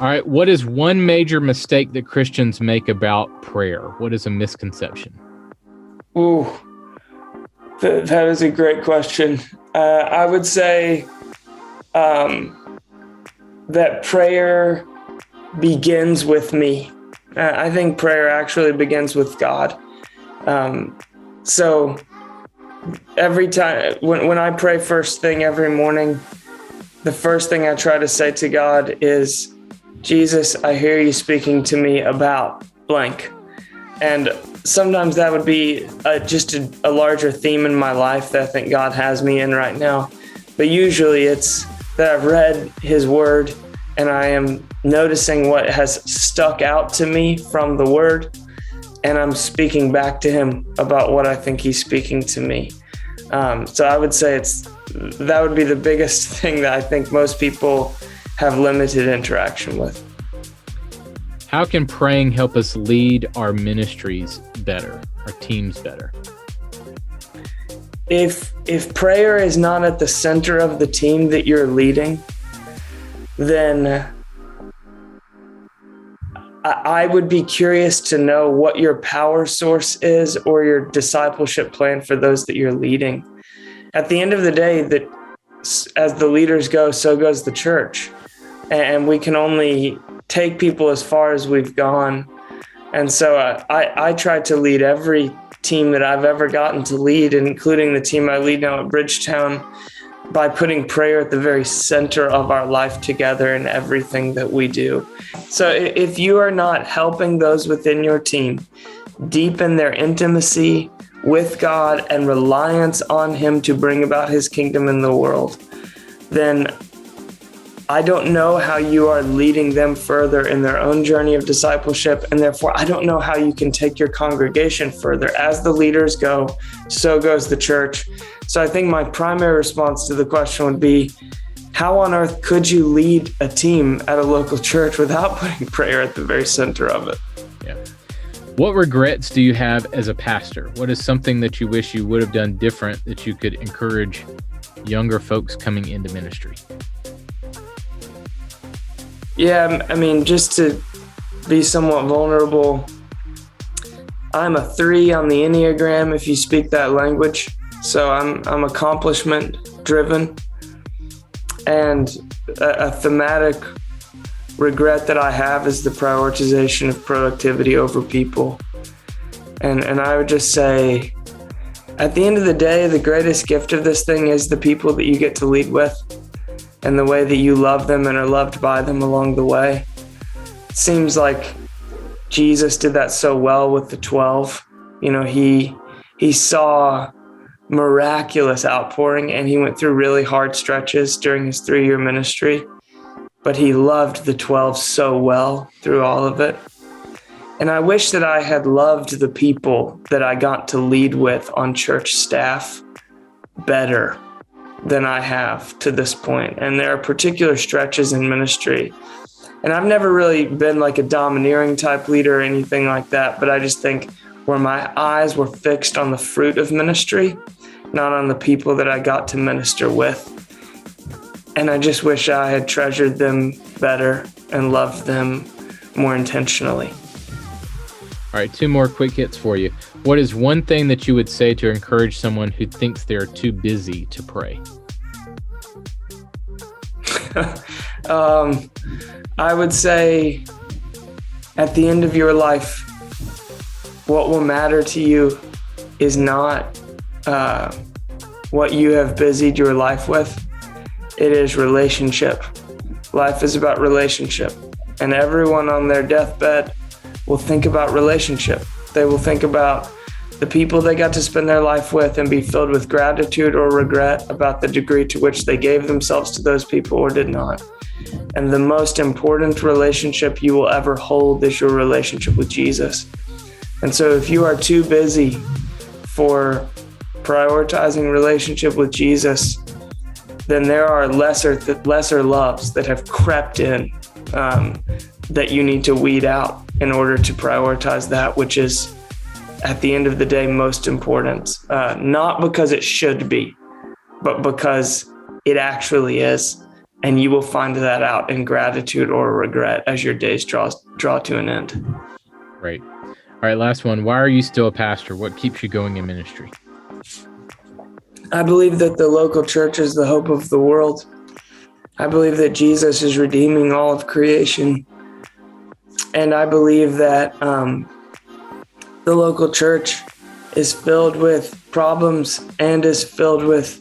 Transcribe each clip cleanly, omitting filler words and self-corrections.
All right. What is one major mistake that Christians make about prayer? What is a misconception? Ooh, that is a great question. I would say that prayer begins with me. I think prayer actually begins with God. So every time when I pray first thing every morning, the first thing I try to say to God is, Jesus, I hear you speaking to me about blank. And sometimes that would be just a larger theme in my life that I think God has me in right now. But usually it's that I've read his word and I am noticing what has stuck out to me from the word, and I'm speaking back to him about what I think he's speaking to me. So I would say that would be the biggest thing that I think most people have limited interaction with. How can praying help us lead our ministries better, our teams better? If prayer is not at the center of the team that you're leading, then I would be curious to know what your power source is or your discipleship plan for those that you're leading. At the end of the day, that as the leaders go, so goes the church. And we can only take people as far as we've gone. And so I try to lead every team that I've ever gotten to lead, including the team I lead now at Bridgetown, by putting prayer at the very center of our life together in everything that we do. So if you are not helping those within your team deepen their intimacy with God and reliance on him to bring about his kingdom in the world, then I don't know how you are leading them further in their own journey of discipleship, and therefore I don't know how you can take your congregation further. As the leaders go, so goes the church. So I think my primary response to the question would be, how on earth could you lead a team at a local church without putting prayer at the very center of it? Yeah. What regrets do you have as a pastor? What is something that you wish you would have done different that you could encourage younger folks coming into ministry? Yeah, I mean, just to be somewhat vulnerable, I'm a 3 on the Enneagram, if you speak that language. So I'm accomplishment driven, and a thematic regret that I have is the prioritization of productivity over people. And I would just say, at the end of the day, the greatest gift of this thing is the people that you get to lead with, and the way that you love them and are loved by them along the way. It seems like Jesus did that so well with the 12. You know, he saw miraculous outpouring, and he went through really hard stretches during his 3-year ministry, but he loved the 12 so well through all of it. And I wish that I had loved the people that I got to lead with on church staff better than I have to this point. And there are particular stretches in ministry. And I've never really been like a domineering type leader or anything like that, but I just think where my eyes were fixed on the fruit of ministry, not on the people that I got to minister with. And I just wish I had treasured them better and loved them more intentionally. All right, 2 more quick hits for you. What is one thing that you would say to encourage someone who thinks they're too busy to pray? I would say at the end of your life, what will matter to you is not what you have busied your life with. It is relationship. Life is about relationship. And everyone on their deathbed will think about relationship. They will think about the people they got to spend their life with and be filled with gratitude or regret about the degree to which they gave themselves to those people or did not. And the most important relationship you will ever hold is your relationship with Jesus. And so if you are too busy for prioritizing relationship with Jesus, then there are lesser loves that have crept in that you need to weed out in order to prioritize that which is, at the end of the day, most important. Not because it should be, but because it actually is. and you will find that out in gratitude or regret as your days draw to an end. Great. All right, last one. Why are you still a pastor? What keeps you going in ministry? I believe that the local church is the hope of the world. I believe that Jesus is redeeming all of creation. And I believe that the local church is filled with problems and is filled with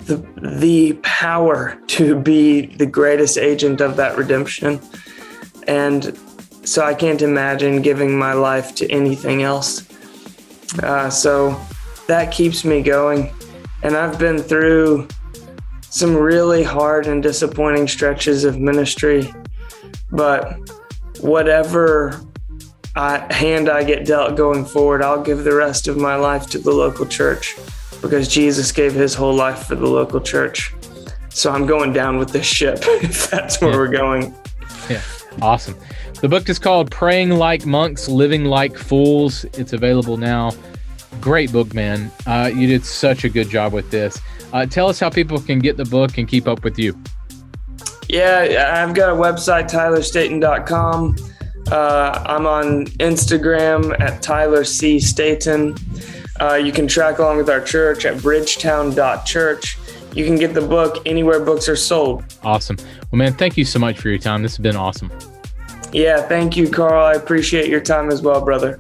the power to be the greatest agent of that redemption. And so I can't imagine giving my life to anything else. So that keeps me going. And I've been through some really hard and disappointing stretches of ministry, but whatever hand I get dealt going forward, I'll give the rest of my life to the local church because Jesus gave his whole life for the local church. So I'm going down with this ship if that's where we're going. Yeah, awesome. The book is called Praying Like Monks, Living Like Fools. It's available now. Great book, man. You did such a good job with this. Tell us how people can get the book and keep up with you. Yeah, I've got a website, tylerstaton.com. I'm on Instagram at Tyler C. Staton. You can track along with our church at bridgetown.church. You can get the book anywhere books are sold. Awesome. Well, man, thank you so much for your time. This has been awesome. Yeah, thank you, Carl. I appreciate your time as well, brother.